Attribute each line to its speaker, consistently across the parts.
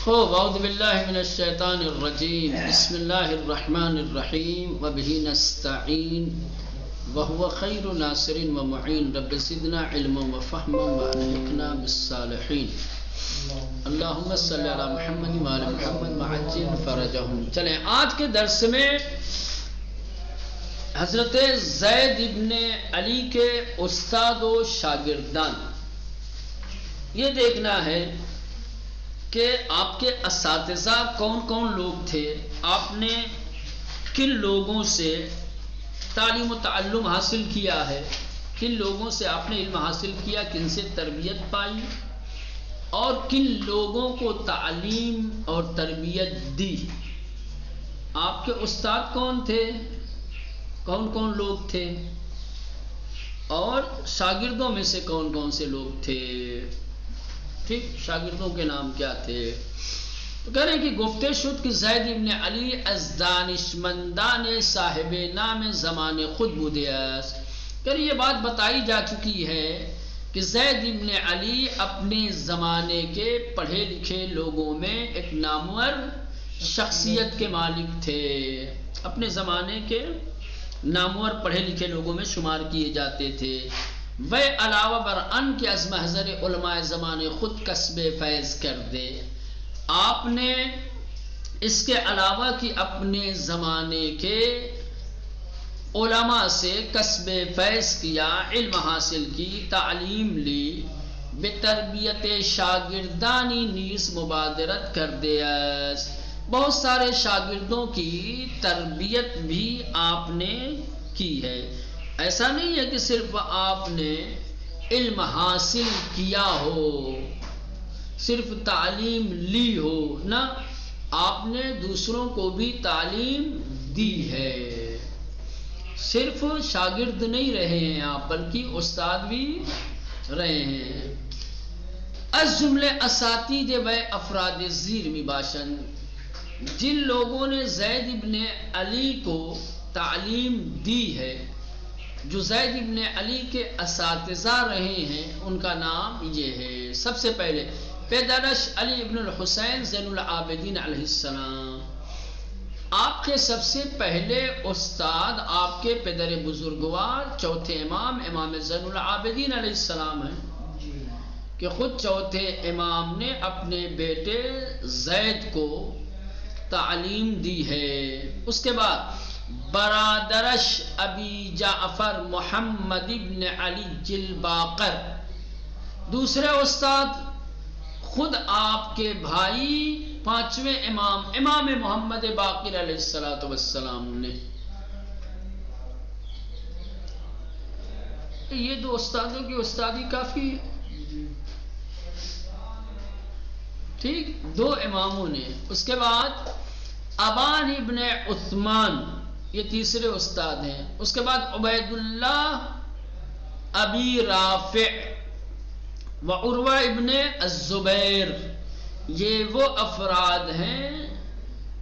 Speaker 1: خوب اعوذ باللہ من الشیطان الرجیم بسم اللہ الرحمن الرحیم وبہ نستعین وهو خیر ناصر ومعین رب زدنا علما وفہما والحقنا بالصالحین اللہم صلی علی محمد وآل محمد وعجل فرجہم۔ چلیں آج کے درس میں حضرت زید ابن علی کے استاد و شاگردان یہ دیکھنا ہے کہ آپ کے اساتذہ کون کون لوگ تھے، آپ نے کن لوگوں سے تعلیم و تعلم حاصل کیا ہے، کن لوگوں سے آپ نے علم حاصل کیا، کن سے تربیت پائی اور کن لوگوں کو تعلیم اور تربیت دی۔ آپ کے استاد کون تھے، کون کون لوگ تھے اور شاگردوں میں سے کون کون سے لوگ تھے، ٹھیک، شاگردوں کے نام کیا تھے۔ تو کہہ رہے ہیں کہ گفتے شد کہ زید ابن علی از دانشمندان صاحب نام زمان خود بودے است۔ کہہ رہے یہ بات بتائی جا چکی ہے کہ زید ابن علی اپنے زمانے کے پڑھے لکھے لوگوں میں ایک نامور شخصیت کے مالک تھے، اپنے زمانے کے نامور پڑھے لکھے لوگوں میں شمار کیے جاتے تھے۔ وہ علاوہ بر ان کے از محضر علماء زمانے خود کسب فیض کر دے، آپ نے اس کے علاوہ کہ اپنے زمانے کے علماء سے کسب فیض کیا، علم حاصل کی، تعلیم لی، بتربیت شاگردانی نیز مبادرت کر دے۔ بہت سارے شاگردوں کی تربیت بھی آپ نے کی ہے۔ ایسا نہیں ہے کہ صرف آپ نے علم حاصل کیا ہو، صرف تعلیم لی ہو، نہ، آپ نے دوسروں کو بھی تعلیم دی ہے۔ صرف شاگرد نہیں رہے ہیں آپ، بلکہ استاد بھی رہے ہیں۔ از جملے اساتید و افراد زیر می باشند، جن لوگوں نے زید ابن علی کو تعلیم دی ہے، جو زید ابن علی کے اساتذہ رہے ہیں، ان کا نام یہ ہے۔ سب سے پہلے پدرش علی ابن الحسین زین العابدین علیہ السلام، آپ کے سب سے پہلے استاد آپ کے پدر بزرگوار چوتھے امام امام زین العابدین علیہ السلام ہیں، کہ خود چوتھے امام نے اپنے بیٹے زید کو تعلیم دی ہے۔ اس کے بعد برادرش ابی جعفر محمد ابن علی الباقر، دوسرے استاد خود آپ کے بھائی پانچویں امام امام محمد باقر علیہ السلام نے۔ یہ دو استادوں کی استادی کافی ہے، ٹھیک، دو اماموں نے۔ اس کے بعد ابان ابن عثمان، یہ تیسرے استاد ہیں۔ اس کے بعد عبید اللہ ابی رافع و عروہ ابن الزبیر، یہ وہ افراد ہیں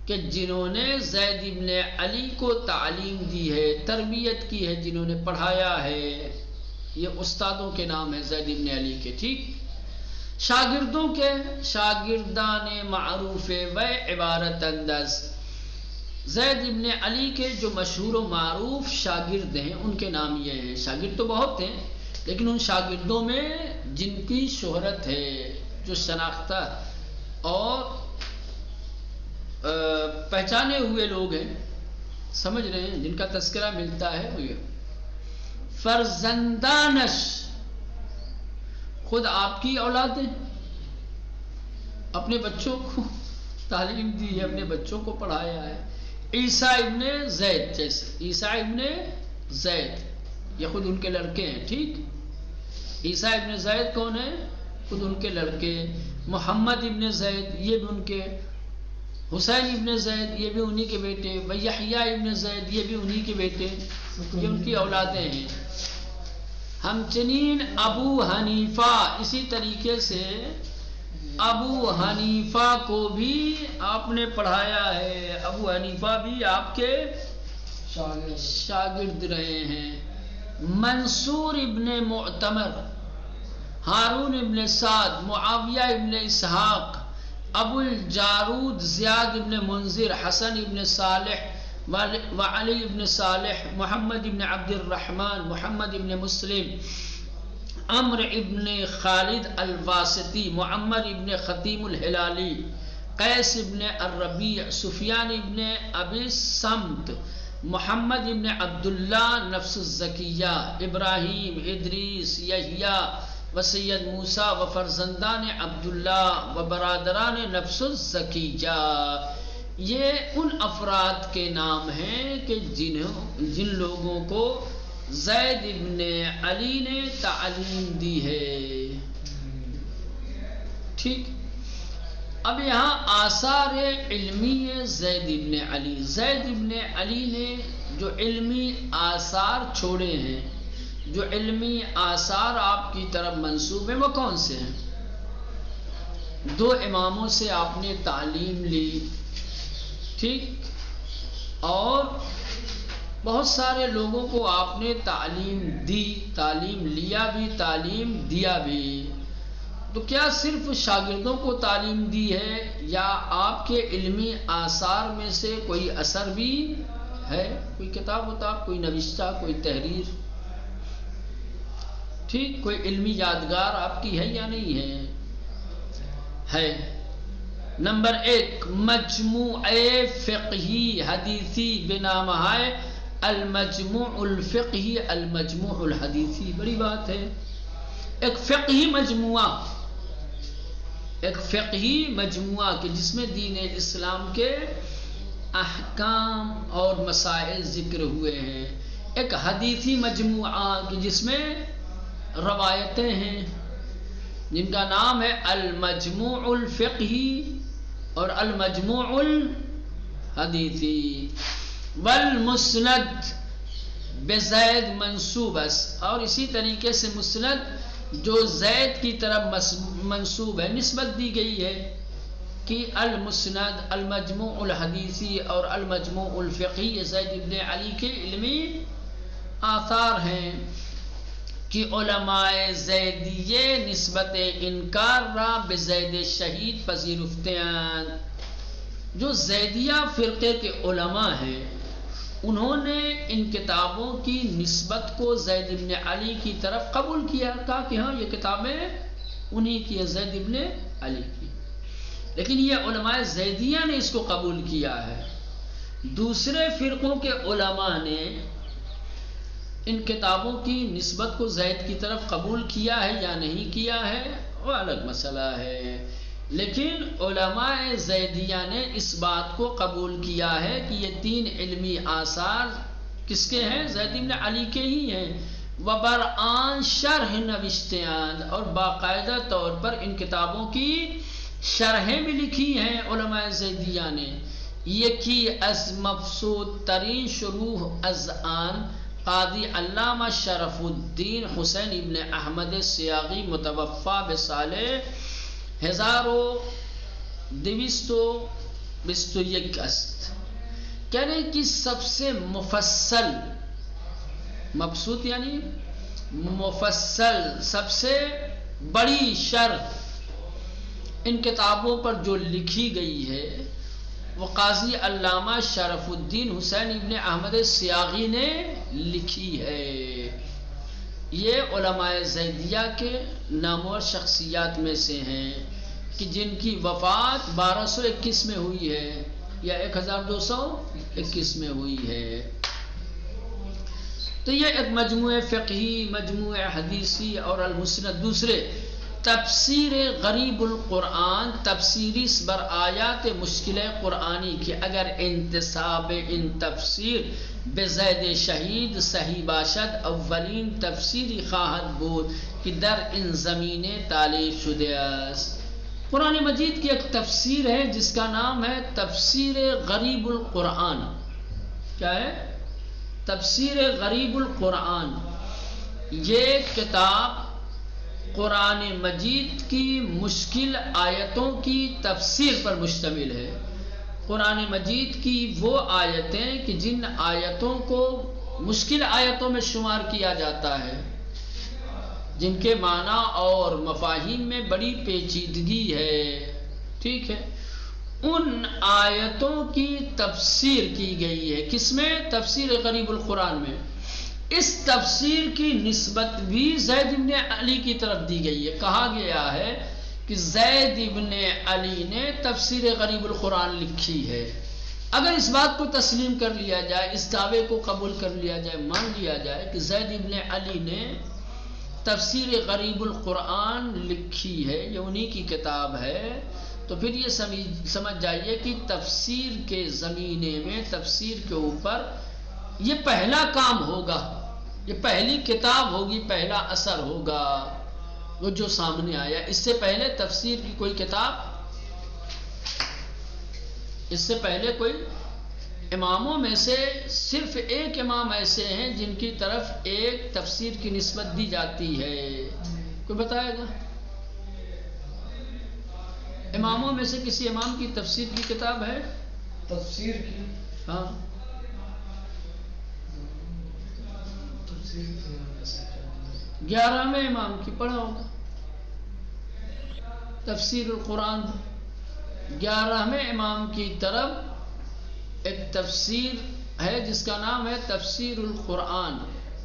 Speaker 1: کہ جنہوں نے زید ابن علی کو تعلیم دی ہے، تربیت کی ہے، جنہوں نے پڑھایا ہے۔ یہ استادوں کے نام ہیں زید ابن علی کے، ٹھیک۔ شاگردوں کے شاگردان معروف و عبارت انداز، زید ابن علی کے جو مشہور و معروف شاگرد ہیں ان کے نام یہ ہیں۔ شاگرد تو بہت ہیں، لیکن ان شاگردوں میں جن کی شہرت ہے، جو شناختہ اور پہچانے ہوئے لوگ ہیں، سمجھ رہے ہیں، جن کا تذکرہ ملتا ہے وہ یہ فرزندانش، خود آپ کی اولادیں، اپنے بچوں کو تعلیم دی ہے، اپنے بچوں کو پڑھایا ہے۔ عیسیٰ ابن زید، جیسے عیسیٰ ابن زید، یہ خود ان کے لڑکے ہیں، ٹھیک۔ عیسیٰ ابن زید کون ہے؟ خود ان کے لڑکے۔ محمد ابن زید، یہ بھی ان کے، حسین ابن زید، یہ بھی انہی کے بیٹے، و یحییٰ ابن زید، یہ بھی انہی کے بیٹے، یہ ان کی اولادیں ہیں۔ ہمچنین ابو حنیفہ، اسی طریقے سے ابو حنیفہ کو بھی آپ نے پڑھایا ہے، ابو حنیفہ بھی آپ کے شاگرد رہے ہیں۔ منصور ابن معتمر، ہارون ابن سعد، معاویہ ابن اسحاق، ابو الجارود زیاد ابن منذر، حسن ابن صالح وعلی ابن صالح، محمد ابن عبد الرحمن، محمد ابن مسلم، عمر ابن خالد الواسطی، معمر ابن خطیم الہلالی، قیس ابن الربیع، سفیان ابن ابی الصمت، محمد ابن عبداللہ نفس الزکیہ، ابراہیم، ادریس، یحییٰ و سید موسیٰ و فرزندان عبداللہ و برادران نفس الزکیہ. یہ ان افراد کے نام ہیں کہ جن لوگوں کو زید ابن علی نے تعلیم دی ہے. ٹھیک. اب یہاں آثار علمی زید ابن علی. زید ابن علی نے جو علمی آثار چھوڑے ہیں، جو علمی آثار آپ کی طرف منسوب ہیں، وہ کون سے ہیں؟ 2 اماموں سے آپ نے تعلیم لی. ٹھیک. اور بہت سارے لوگوں کو آپ نے تعلیم دی، تعلیم لیا بھی، تعلیم دیا بھی. تو کیا صرف شاگردوں کو تعلیم دی ہے، یا آپ کے علمی آثار میں سے کوئی اثر بھی ہے؟ کوئی کتاب وتاب، کوئی نوشتہ، کوئی تحریر، ٹھیک، کوئی علمی یادگار آپ کی ہے یا نہیں ہے؟ ہے. نمبر 1 مجموع فقہی حدیثی بنام ہے المجموع الفقہی المجموع الحدیثی. بڑی بات ہے. ایک فقہی مجموعہ، ایک فقہی مجموعہ کہ جس میں دین اسلام کے احکام اور مسائل ذکر ہوئے ہیں. ایک حدیثی مجموعہ کہ جس میں روایتیں ہیں، جن کا نام ہے المجموع الفقہی اور المجموع الحدیثی. والمسند بزید منسوب است، اور اسی طریقے سے مسند جو زید کی طرف منسوب ہے، نسبت دی گئی ہے کہ المسند، المجموع الحدیثی اور المجموع الفقہی زید ابن علی کے علمی آثار ہیں. کہ علماء زیدیے نسبت انکار را بزید شہید پذیرفتیان. جو زیدیہ فرقے کے علماء ہیں، انہوں نے ان کتابوں کی نسبت کو زید ابن علی کی طرف قبول کیا، کہا کہ ہاں یہ کتابیں انہی کی ہے، زید ابن علی کی. لیکن یہ علماء زیدیہ نے اس کو قبول کیا ہے. دوسرے فرقوں کے علماء نے ان کتابوں کی نسبت کو زید کی طرف قبول کیا ہے یا نہیں کیا ہے، وہ الگ مسئلہ ہے. لیکن علماء زیدیہ نے اس بات کو قبول کیا ہے کہ یہ 3 علمی آثار کس کے ہیں؟ زید بن علی کے ہی ہیں. وبرآن شرح نوشتیان، اور باقاعدہ طور پر ان کتابوں کی شرحیں بھی لکھی ہیں علماء زیدیہ نے. یکی از مبسوط ترین شروح از آن قاضی علامہ شرف الدین حسین ابن احمد سیاغی متوفا بسال 1221 است. کہنے کی سب سے مفصل، مبسوط یعنی مفصل، سب سے بڑی شرح ان کتابوں پر جو لکھی گئی ہے، وہ قاضی علامہ شرف الدین حسین ابن احمد سیاغی نے لکھی ہے. یہ علماء زیدیہ کے نامور شخصیات میں سے ہیں کہ جن کی وفات 1221 میں ہوئی ہے یا 1221 میں ہوئی ہے. تو یہ ایک مجموعہ فقہی، مجموعہ حدیثی اور المسند. دوسرے تفسیر غریب القرآن، تفسیری بر آیات مشکل قرآنی کی اگر انتصاب ان تفسیر بزید شہید صحیح باشد، اولین تفسیری خواہد بود کہ در ان زمینیں تالیف شده است. قرآن مجید کی ایک تفسیر ہے جس کا نام ہے تفسیر غریب القرآن. کیا ہے؟ تفسیر غریب القرآن. یہ کتاب قرآن مجید کی مشکل آیتوں کی تفسیر پر مشتمل ہے. قرآن مجید کی وہ آیتیں کہ جن آیتوں کو مشکل آیتوں میں شمار کیا جاتا ہے، جن کے معنی اور مفاہیم میں بڑی پیچیدگی ہے، ٹھیک ہے، ان آیتوں کی تفسیر کی گئی ہے، کس میں؟ تفسیر غریب القرآن میں۔ اس تفسیر کی نسبت بھی زید بن علی کی طرف دی گئی ہے، کہا گیا ہے کہ زید بن علی نے تفسیر غریب القرآن لکھی ہے۔ اگر اس بات کو تسلیم کر لیا جائے، اس دعوے کو قبول کر لیا جائے، مان لیا جائے کہ زید بن علی نے تفسیر غریب القرآن لکھی ہے، یہ انہی کی کتاب ہے، تو پھر یہ سمجھ جائیے کہ تفسیر کے زمینے میں، تفسیر کے اوپر یہ پہلا کام ہوگا، یہ پہلی کتاب ہوگی، پہلا اثر ہوگا وہ جو سامنے آیا۔ اس سے پہلے تفسیر کی کوئی کتاب، اس سے پہلے کوئی، اماموں میں سے صرف ایک امام ایسے ہیں جن کی طرف ایک تفسیر کی نسبت دی جاتی ہے، کوئی بتائے گا؟ اماموں میں سے کسی امام کی تفسیر کی کتاب ہے؟
Speaker 2: تفسیر کی؟
Speaker 1: ہاں، 11ویں امام کی پڑھا ہوگا، تفسیر القرآن 11ویں امام کی طرف ایک تفسیر ہے جس کا نام ہے تفسیر القرآن،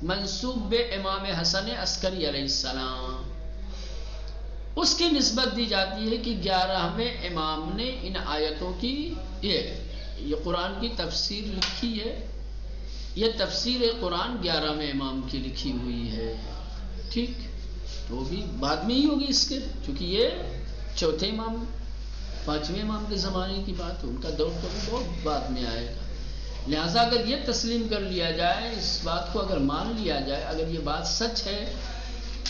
Speaker 1: منسوب بے امام حسن عسکری علیہ السلام۔ اس کی نسبت دی جاتی ہے کہ 11ویں امام نے ان آیتوں کی یہ قرآن کی تفسیر لکھی ہے، یہ تفسیر قرآن 11ویں امام کی لکھی ہوئی ہے، ٹھیک، تو بھی بعد میں ہی ہوگی اس کے، چونکہ یہ چوتھے امام، 5ویں امام کے زمانے کی بات ہے، ان کا دور تو بھی بہت بعد میں آئے گا۔ لہٰذا اگر یہ تسلیم کر لیا جائے، اس بات کو اگر مان لیا جائے، اگر یہ بات سچ ہے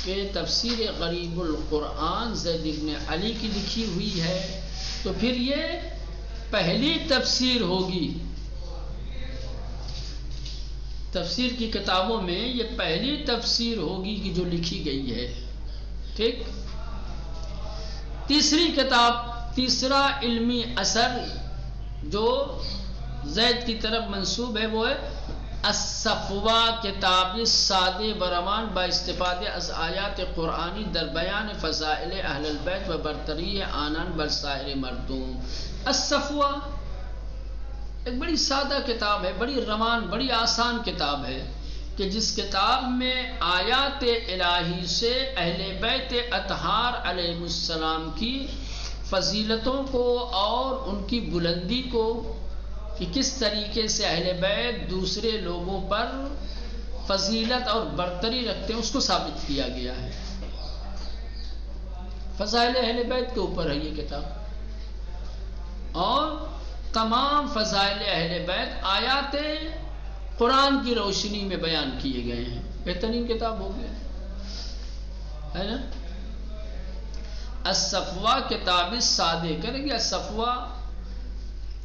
Speaker 1: کہ تفسیر غریب القرآن زید بن علی کی لکھی ہوئی ہے، تو پھر یہ پہلی تفسیر ہوگی، تفسیر کی کتابوں میں یہ پہلی تفسیر ہوگی کہ جو لکھی گئی ہے، ٹھیک۔ تیسری کتاب، تیسرا علمی اثر جو زید کی طرف منسوب ہے وہ ہے الصفوہ، کتاب سادے برمان با استفادے از آیات قرآنی در بیان فضائل اہل البیت و برتری آنان بر سائر مردم۔ الصفوہ ایک بڑی سادہ کتاب ہے، بڑی روان، بڑی آسان کتاب ہے، کہ جس کتاب میں آیات الہی سے اہل بیت اطہار علیہ السلام کی فضیلتوں کو اور ان کی بلندی کو، کہ کس طریقے سے اہل بیت دوسرے لوگوں پر فضیلت اور برتری رکھتے ہیں، اس کو ثابت کیا گیا ہے۔ فضائل اہل بیت کے اوپر ہے یہ کتاب، اور تمام فضائل اہل بیت آیات قرآن کی روشنی میں بیان کیے گئے ہیں، بہترین کتاب ہو گیا ہے نا۔ الصفوہ کتاب سادے، کریں گے الصفوہ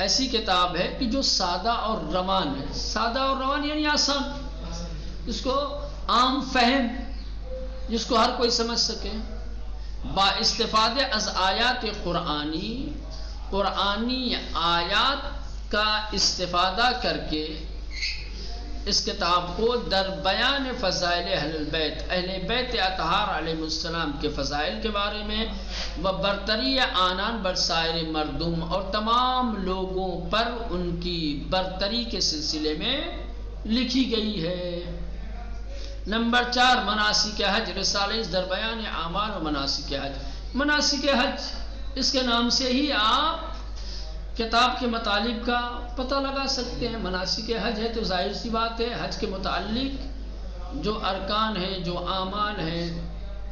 Speaker 1: ایسی کتاب ہے کہ جو سادہ اور روان ہے، سادہ اور روان یعنی آسان، جس کو عام فہم، جس کو ہر کوئی سمجھ سکے، با استفادے از آیات قرآنی، قرآنی آیات کا استفادہ کر کے اس کتاب کو در بیان فضائل اہل البیت، اہل بیت اطہار علیہ السلام کے فضائل کے بارے میں، و برتری آنان بر سائر مردم، اور تمام لوگوں پر ان کی برتری کے سلسلے میں لکھی گئی ہے۔ نمبر 4، مناسک حج، رسالہ در بیان اعمال و مناسک حج۔ مناسک حج، اس کے نام سے ہی آپ کتاب کے مطالب کا پتہ لگا سکتے ہیں۔ مناسک حج ہے تو ظاہر سی بات ہے حج کے متعلق جو ارکان ہیں، جو اعمال ہیں،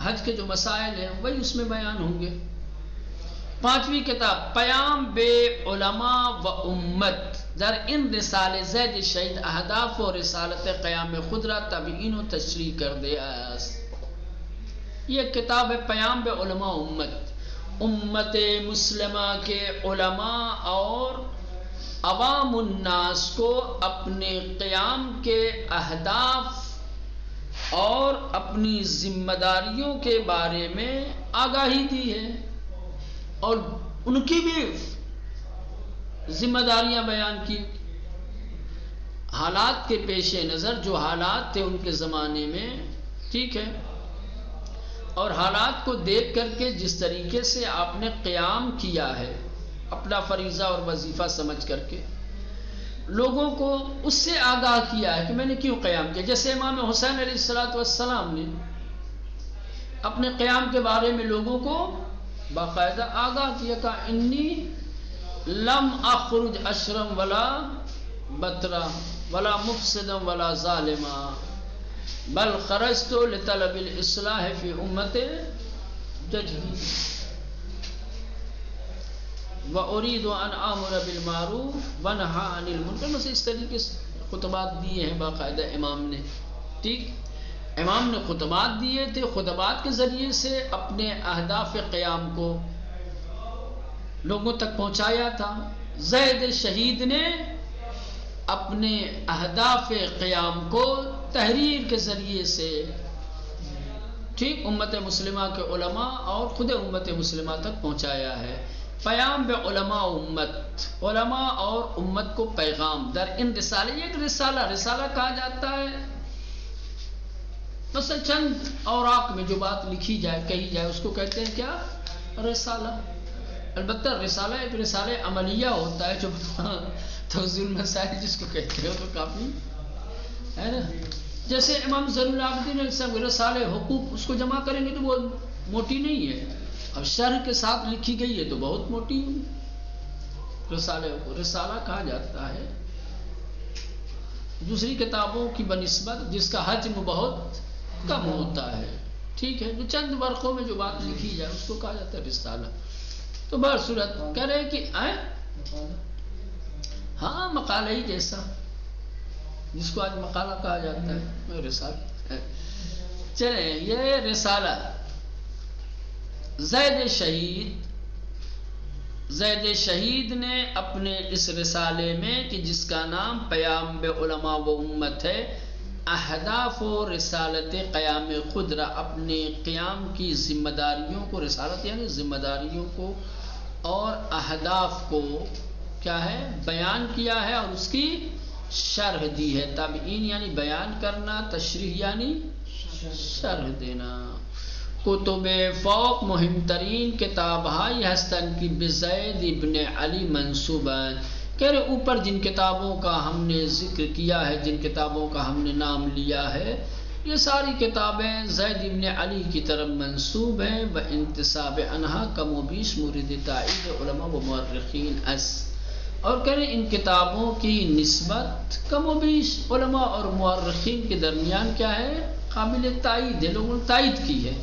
Speaker 1: حج کے جو مسائل ہیں، وہی اس میں بیان ہوں گے۔ 5ویں کتاب، پیام بے علماء و امت در ان رسالہ زید شہید اہداف و رسالت قیام خود را تبیین و تشریح کردے است۔ یہ کتاب ہے پیام بے علماء و امت مسلمہ کے علماء اور عوام الناس کو اپنے قیام کے اہداف اور اپنی ذمہ داریوں کے بارے میں آگاہی دی ہے، اور ان کی بھی ذمہ داریاں بیان کی، حالات کے پیش نظر جو حالات تھے ان کے زمانے میں، ٹھیک ہے، اور حالات کو دیکھ کر کے جس طریقے سے آپ نے قیام کیا ہے اپنا فریضہ اور وظیفہ سمجھ کر کے، لوگوں کو اس سے آگاہ کیا ہے کہ میں نے کیوں قیام کیا. جیسے امام حسین علیہ السلام نے اپنے قیام کے بارے میں لوگوں کو باقاعدہ آگاہ کیا، کہا انی لم اخرج اشرم ولا بطرا ولا مفسدا ولا ظالما بل خرجت لطلب الاصلاح فی امت جدید واريد ان امر بالمعروف وانهى عن المنکر. بس اس طریقے سے خطبات دیے ہیں باقاعدہ امام نے. ٹھیک، امام نے خطبات دیے تھے، خطبات کے ذریعے سے اپنے اہداف قیام کو لوگوں تک پہنچایا تھا. زید شہید نے اپنے اہداف قیام کو تحریر کے ذریعے سے ٹھیک امت مسلمہ کے علماء اور خود امت مسلمہ تک پہنچایا ہے. پیام بے علماء امت، علماء اور امت کو پیغام در ان رسالے. ایک رسالہ کہا جاتا ہے بس چند اوراق میں جو بات لکھی جائے کہی جائے اس کو کہتے ہیں کیا؟ رسالہ. البتہ رسالہ ایک رسالہ عملیہ ہوتا ہے جو توضیح المسائل جس کو کہتے ہیں تو کافی ہے نا. جیسے امام ضرور العابدین علیہ رسالہ حقوق اس کو جمع کریں گے تو وہ موٹی نہیں ہے، اب شرح کے ساتھ لکھی گئی ہے تو بہت موٹی رسالہ کو رسالہ کہا جاتا ہے. دوسری کتابوں کی بنسبت جس کا حجم بہت کم ہوتا ہے، ٹھیک ہے، جو چند ورقوں میں جو بات لکھی جائے اس کو کہا جاتا ہے رسالہ. تو بہرصورت کہہ رہے ہیں کہ ہاں مقالہ ہی جیسا جس کو آج مقالہ کہا جاتا ہے رسالہ. چلیں یہ رسالہ زید شہید نے اپنے اس رسالے میں کہ جس کا نام پیام بے علماء و امت ہے، اہداف و رسالت قیام خود اپنے قیام کی ذمہ داریوں کو، رسالت یعنی ذمہ داریوں کو اور اہداف کو کیا ہے بیان کیا ہے اور اس کی شرح دی ہے. تابعین یعنی بیان کرنا، تشریح یعنی شرح دینا. کتب فوق مہم ترین کتاب ہائی ہستن کی بزید ابن علی منصوبہ. کہہ رہے اوپر جن کتابوں کا ہم نے ذکر کیا ہے، جن کتابوں کا ہم نے نام لیا ہے، یہ ساری کتابیں زید ابن علی کی طرف منسوب ہیں. بانتساب انہا کم و بیش مورد تائید علماء و مورخین اس. اور کہہ رہے ان کتابوں کی نسبت کم و بیش علماء اور مورخین کے درمیان کیا ہے؟ قابل تائید ہے، لوگوں نے تائید کی ہے.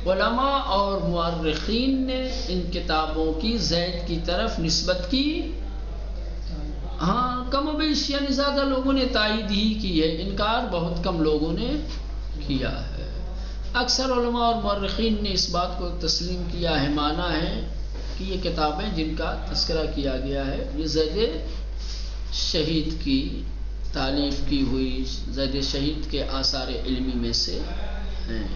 Speaker 1: علماء اور مورخین نے ان کتابوں کی زید کی طرف نسبت کی. ہاں کم و بیش یعنی زیادہ لوگوں نے تائید ہی کی ہے، انکار بہت کم لوگوں نے کیا ہے. اکثر علماء اور مورخین نے اس بات کو تسلیم کیا ہے، مانا ہے کہ یہ کتابیں جن کا تذکرہ کیا گیا ہے یہ زید شہید کی تالیف کی ہوئی، زید شہید کے آثار علمی میں سے ہیں.